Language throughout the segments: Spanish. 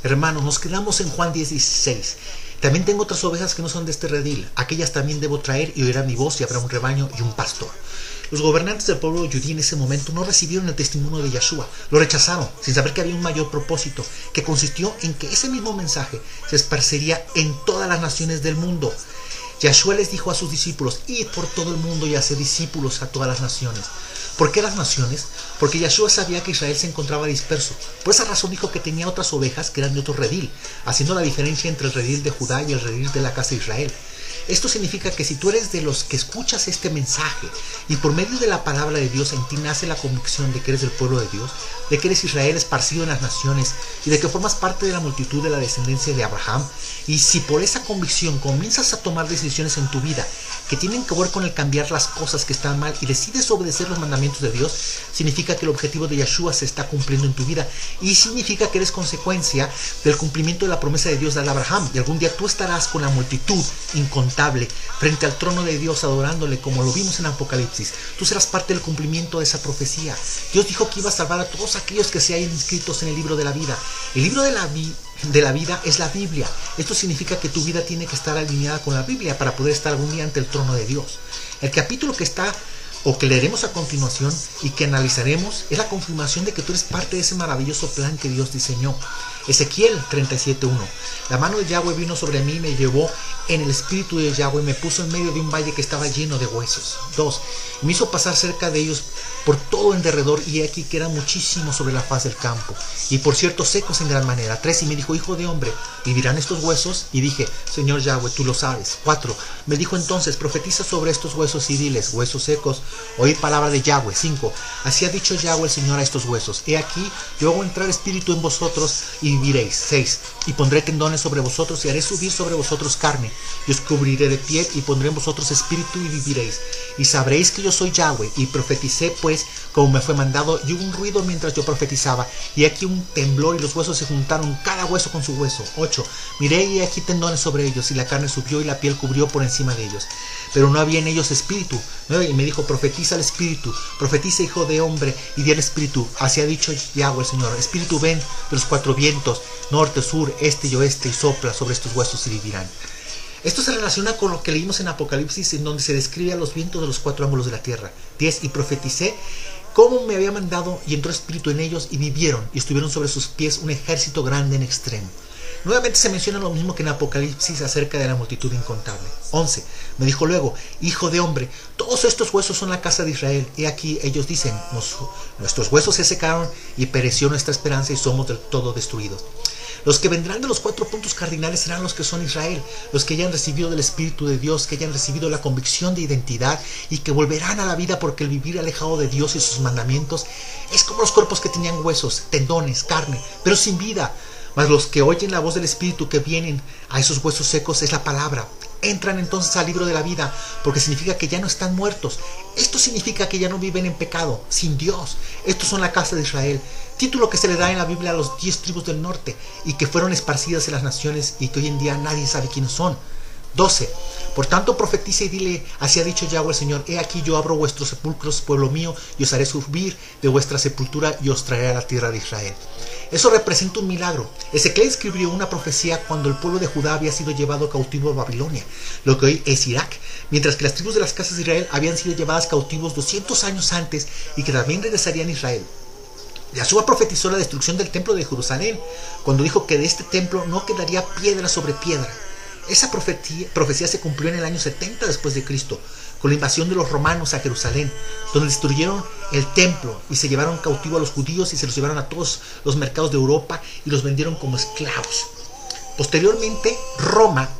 Hermanos, nos quedamos en Juan 10:16. También tengo otras ovejas que no son de este redil. Aquellas también debo traer y oirán mi voz y habrá un rebaño y un pastor. Los gobernantes del pueblo judío en ese momento no recibieron el testimonio de Yeshua. Lo rechazaron, sin saber que había un mayor propósito, que consistió en que ese mismo mensaje se esparcería en todas las naciones del mundo. Yeshua les dijo a sus discípulos: id por todo el mundo y haced discípulos a todas las naciones. ¿Por qué las naciones? Porque Yeshua sabía que Israel se encontraba disperso. Por esa razón dijo que tenía otras ovejas que eran de otro redil, haciendo la diferencia entre el redil de Judá y el redil de la casa de Israel. Esto significa que si tú eres de los que escuchas este mensaje y por medio de la palabra de Dios en ti nace la convicción de que eres del pueblo de Dios, de que eres Israel esparcido en las naciones y de que formas parte de la multitud de la descendencia de Abraham, y si por esa convicción comienzas a tomar decisiones en tu vida que tienen que ver con el cambiar las cosas que están mal y decides obedecer los mandamientos de Dios, significa que el objetivo de Yeshua se está cumpliendo en tu vida y significa que eres consecuencia del cumplimiento de la promesa de Dios de Abraham, y algún día tú estarás con la multitud incontable frente al trono de Dios adorándole como lo vimos en Apocalipsis. Tú serás parte del cumplimiento de esa profecía. Dios dijo que iba a salvar a todos aquellos que se hayan inscritos en el libro de la vida. El libro de la vida es la Biblia. Esto significa que tu vida tiene que estar alineada con la Biblia para poder estar algún día ante el trono de Dios. El capítulo que leeremos a continuación y que analizaremos es la confirmación de que tú eres parte de ese maravilloso plan que Dios diseñó. Ezequiel 37:1. La mano de Yahweh vino sobre mí y me llevó en el espíritu de Yahweh, me puso en medio de un valle que estaba lleno de huesos. 2. Me hizo pasar cerca de ellos por todo en derredor, y aquí que eran muchísimos sobre la faz del campo, y por cierto secos en gran manera. 3. Y me dijo: hijo de hombre, ¿vivirán estos huesos? Y dije: Señor Yahweh, tú lo sabes. 4. Me dijo entonces: profetiza sobre estos huesos y diles: huesos secos, oíd palabra de Yahweh. 5. Así ha dicho Yahweh el Señor a estos huesos: he aquí, yo hago entrar espíritu en vosotros y viviréis. 6. Y pondré tendones sobre vosotros y haré subir sobre vosotros carne, y os cubriré de piel y pondré en vosotros espíritu y viviréis. Y sabréis que yo soy Yahweh. Y profeticé pues como me fue mandado, y hubo un ruido mientras yo profetizaba, y aquí un temblor, y los huesos se juntaron, cada hueso con su hueso. 8. Miré y aquí tendones sobre ellos, y la carne subió y la piel cubrió por encima de ellos, pero no había en ellos espíritu. 9. Y me dijo: profetiza al espíritu, profetiza, hijo de hombre, y di al espíritu: así ha dicho Yahweh el Señor, espíritu, ven de los 4 vientos, norte, sur, este y oeste, y sopla sobre estos huesos y vivirán. Esto se relaciona con lo que leímos en Apocalipsis, en donde se describe a los vientos de los 4 ángulos de la tierra. 10. Y profeticé cómo me había mandado, y entró espíritu en ellos, y vivieron, y estuvieron sobre sus pies un ejército grande en extremo. Nuevamente se menciona lo mismo que en Apocalipsis acerca de la multitud incontable. 11. Me dijo luego: hijo de hombre, todos estos huesos son la casa de Israel. He aquí, ellos dicen: nuestros huesos se secaron y pereció nuestra esperanza y somos del todo destruidos. Los que vendrán de los 4 puntos cardinales serán los que son Israel, los que hayan recibido del Espíritu de Dios, que hayan recibido la convicción de identidad y que volverán a la vida, porque el vivir alejado de Dios y sus mandamientos es como los cuerpos que tenían huesos, tendones, carne, pero sin vida. Mas los que oyen la voz del Espíritu que vienen a esos huesos secos es la palabra. Entran entonces al libro de la vida, porque significa que ya no están muertos. Esto significa que ya no viven en pecado, sin Dios. Estos son la casa de Israel, título que se le da en la Biblia a los 10 tribus del norte, y que fueron esparcidas en las naciones y que hoy en día nadie sabe quiénes son. 12. Por tanto profetiza y dile: así ha dicho Yahweh el Señor: he aquí yo abro vuestros sepulcros, pueblo mío, y os haré subir de vuestra sepultura y os traeré a la tierra de Israel. Eso representa un milagro. Ezequiel escribió una profecía cuando el pueblo de Judá había sido llevado cautivo a Babilonia, lo que hoy es Irak, mientras que las tribus de las casas de Israel habían sido llevadas cautivos 200 años antes y que también regresarían a Israel. Yeshua profetizó la destrucción del templo de Jerusalén cuando dijo que de este templo no quedaría piedra sobre piedra. Esa profecía se cumplió en el año 70 después de Cristo, con la invasión de los romanos a Jerusalén, donde destruyeron el templo y se llevaron cautivo a los judíos y se los llevaron a todos los mercados de Europa y los vendieron como esclavos. Posteriormente, Roma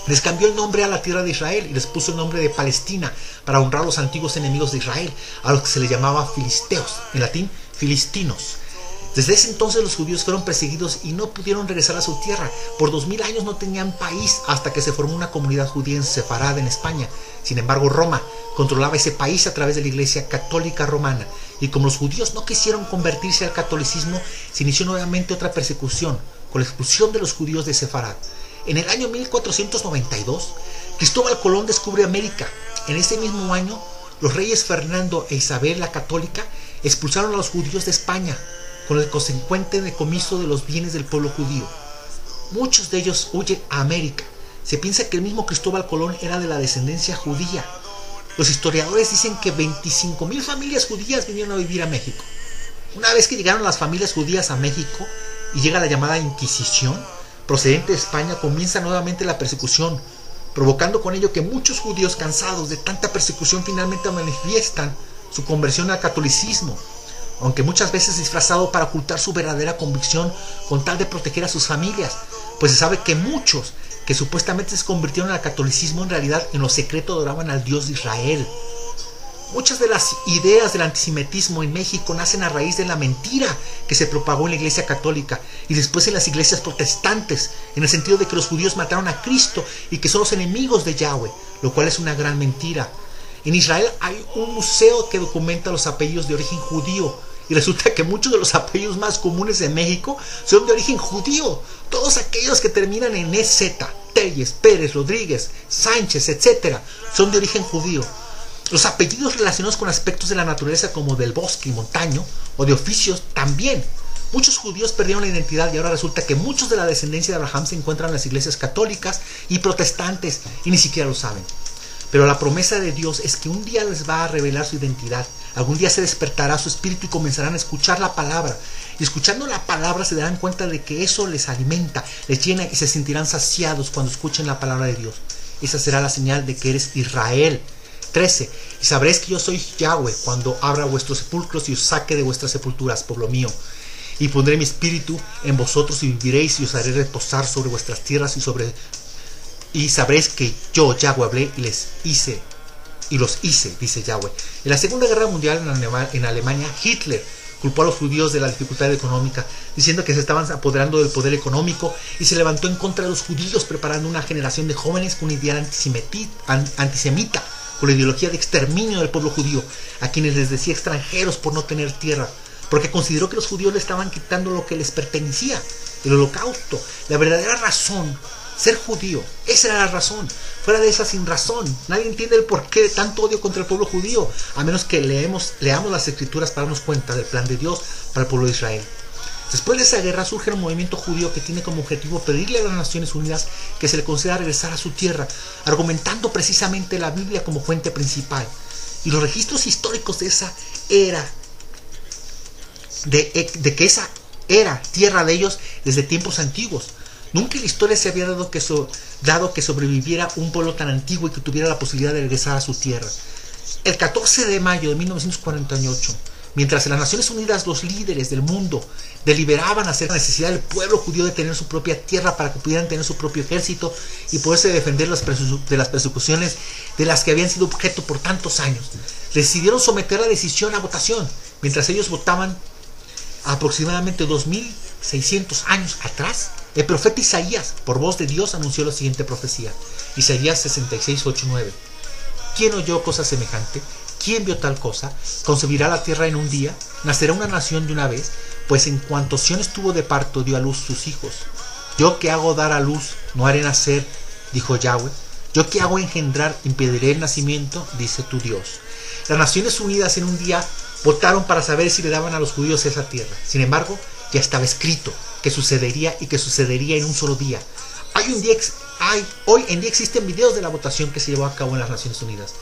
les cambió el nombre a la tierra de Israel y les puso el nombre de Palestina para honrar a los antiguos enemigos de Israel, a los que se les llamaba filisteos, en latín filistinos. Desde ese entonces los judíos fueron perseguidos y no pudieron regresar a su tierra. Por 2000 años no tenían país hasta que se formó una comunidad judía en Sefarad, en España. Sin embargo, Roma controlaba ese país a través de la Iglesia Católica Romana. Y como los judíos no quisieron convertirse al catolicismo, se inició nuevamente otra persecución, con la expulsión de los judíos de Sefarad. En el año 1492, Cristóbal Colón descubre América. En ese mismo año, los reyes Fernando e Isabel la Católica expulsaron a los judíos de España. con el consecuente decomiso de los bienes del pueblo judío. Muchos de ellos huyen a América. Se piensa que el mismo Cristóbal Colón era de la descendencia judía. Los historiadores dicen que 25,000 familias judías vinieron a vivir a México. Una vez que llegaron las familias judías a México y llega la llamada Inquisición, procedente de España, comienza nuevamente la persecución, provocando con ello que muchos judíos, cansados de tanta persecución, finalmente manifiestan su conversión al catolicismo, aunque muchas veces disfrazado para ocultar su verdadera convicción con tal de proteger a sus familias, pues se sabe que muchos que supuestamente se convirtieron al catolicismo en realidad en lo secreto adoraban al Dios de Israel. Muchas de las ideas del antisemitismo en México nacen a raíz de la mentira que se propagó en la Iglesia Católica y después en las iglesias protestantes, en el sentido de que los judíos mataron a Cristo y que son los enemigos de Yahweh, lo cual es una gran mentira. En Israel hay un museo que documenta los apellidos de origen judío y resulta que muchos de los apellidos más comunes en México son de origen judío. Todos aquellos que terminan en EZ, Telles, Pérez, Rodríguez, Sánchez, etc., son de origen judío. Los apellidos relacionados con aspectos de la naturaleza como del bosque y montaño o de oficios también. Muchos judíos perdieron la identidad y ahora resulta que muchos de la descendencia de Abraham se encuentran en las iglesias católicas y protestantes y ni siquiera lo saben. Pero la promesa de Dios es que un día les va a revelar su identidad. Algún día se despertará su espíritu y comenzarán a escuchar la palabra. Y escuchando la palabra se darán cuenta de que eso les alimenta, les llena y se sentirán saciados cuando escuchen la palabra de Dios. Esa será la señal de que eres Israel. 13. Y sabréis que yo soy Yahweh cuando abra vuestros sepulcros y os saque de vuestras sepulturas, pueblo mío. Y pondré mi espíritu en vosotros y viviréis y os haré reposar sobre vuestras tierras y sabréis que yo, Yahweh, hablé y los hice, dice Yahweh. En la Segunda Guerra Mundial en Alemania, Hitler culpó a los judíos de la dificultad económica, diciendo que se estaban apoderando del poder económico y se levantó en contra de los judíos, preparando una generación de jóvenes con una idea antisemita, con la ideología de exterminio del pueblo judío, a quienes les decía extranjeros por no tener tierra, porque consideró que los judíos le estaban quitando lo que les pertenecía, el holocausto, la verdadera razón. Ser judío, esa era la razón. Fuera de esa, sin razón. Nadie entiende el porqué de tanto odio contra el pueblo judío, a menos que leamos las escrituras para darnos cuenta del plan de Dios para el pueblo de Israel. Después de esa guerra surge un movimiento judío que tiene como objetivo pedirle a las Naciones Unidas que se le conceda regresar a su tierra, argumentando precisamente la Biblia como fuente principal. Y los registros históricos de esa era, de que esa era tierra de ellos desde tiempos antiguos. Nunca en la historia se había dado que sobreviviera un pueblo tan antiguo y que tuviera la posibilidad de regresar a su tierra. El 14 de mayo de 1948, mientras en las Naciones Unidas los líderes del mundo deliberaban acerca de la necesidad del pueblo judío de tener su propia tierra para que pudieran tener su propio ejército y poderse defender de las persecuciones de las que habían sido objeto por tantos años, decidieron someter la decisión a votación, mientras ellos votaban aproximadamente 2600 años atrás. El profeta Isaías, por voz de Dios, anunció la siguiente profecía. Isaías 66, 8, 9. ¿Quién oyó cosa semejante? ¿Quién vio tal cosa? ¿Concebirá la tierra en un día? ¿Nacerá una nación de una vez? Pues en cuanto Sión estuvo de parto, dio a luz sus hijos. Yo que hago dar a luz, no haré nacer, dijo Yahweh. Yo que hago engendrar, impediré el nacimiento, dice tu Dios. Las Naciones Unidas en un día votaron para saber si le daban a los judíos esa tierra. Sin embargo, ya estaba escrito que sucedería y que sucedería en un solo día. Hoy en día existen videos de la votación que se llevó a cabo en las Naciones Unidas,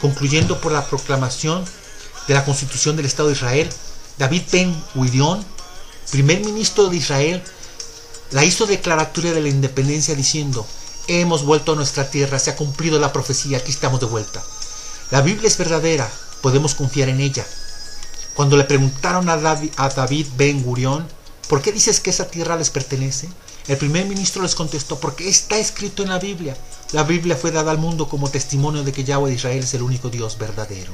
concluyendo por la proclamación de la Constitución del Estado de Israel. David Ben Gurión, primer ministro de Israel, la hizo declaratoria de la independencia diciendo: hemos vuelto a nuestra tierra, se ha cumplido la profecía, aquí estamos de vuelta. La Biblia es verdadera, podemos confiar en ella. Cuando le preguntaron a David Ben Gurión: ¿por qué dices que esa tierra les pertenece? El primer ministro les contestó: porque está escrito en la Biblia. La Biblia fue dada al mundo como testimonio de que Yahweh de Israel es el único Dios verdadero.